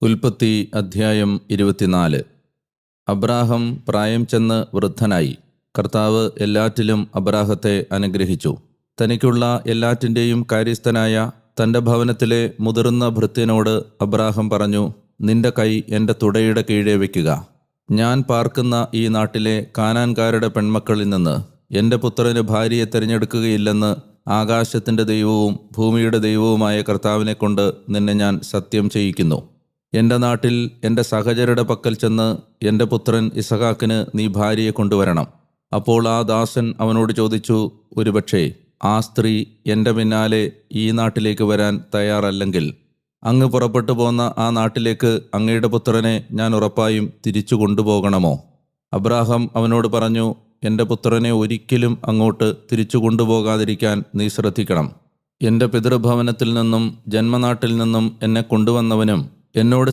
ഉൽപ്പത്തി അധ്യായം 24. അബ്രാഹം പ്രായം ചെന്ന് വൃദ്ധനായി. കർത്താവ് എല്ലാറ്റിലും അബ്രാഹത്തെ അനുഗ്രഹിച്ചു. തനിക്കുള്ള എല്ലാറ്റിൻ്റെയും കാര്യസ്ഥനായ തൻ്റെ ഭവനത്തിലെ മുതിർന്ന ഭൃത്യനോട് അബ്രാഹം പറഞ്ഞു, നിന്റെ കൈ എൻ്റെ തുടയുടെ കീഴെ വയ്ക്കുക. ഞാൻ പാർക്കുന്ന ഈ നാട്ടിലെ കാനാൻകാരുടെ പെൺമക്കളിൽ നിന്ന് എൻ്റെ പുത്രന് ഭാര്യയെ തിരഞ്ഞെടുക്കുകയില്ലെന്ന് ആകാശത്തിൻ്റെ ദൈവവും ഭൂമിയുടെ ദൈവവുമായ കർത്താവിനെ കൊണ്ട് നിന്നെ ഞാൻ സത്യം ചെയ്യിക്കുന്നു. എൻ്റെ നാട്ടിൽ എൻ്റെ സഹചരുടെ പക്കൽ ചെന്ന് എൻ്റെ പുത്രൻ ഇസഹാക്കിന് നീ ഭാര്യയെ കൊണ്ടുവരണം. അപ്പോൾ ആ ദാസൻ അവനോട് ചോദിച്ചു, ഒരുപക്ഷേ ആ സ്ത്രീ എൻ്റെ പിന്നാലെ ഈ നാട്ടിലേക്ക് വരാൻ തയ്യാറല്ലെങ്കിൽ അങ്ങ് പുറപ്പെട്ടു പോന്ന ആ നാട്ടിലേക്ക് അങ്ങയുടെ പുത്രനെ ഞാൻ ഉറപ്പായും തിരിച്ചു കൊണ്ടുപോകണമോ? അബ്രാഹാം അവനോട് പറഞ്ഞു, എൻ്റെ പുത്രനെ ഒരിക്കലും അങ്ങോട്ട് തിരിച്ചു കൊണ്ടുപോകാതിരിക്കാൻ നീ ശ്രദ്ധിക്കണം. എൻ്റെ പിതൃഭവനത്തിൽ നിന്നും ജന്മനാട്ടിൽ നിന്നും എന്നെ കൊണ്ടുവന്നവനും എന്നോട്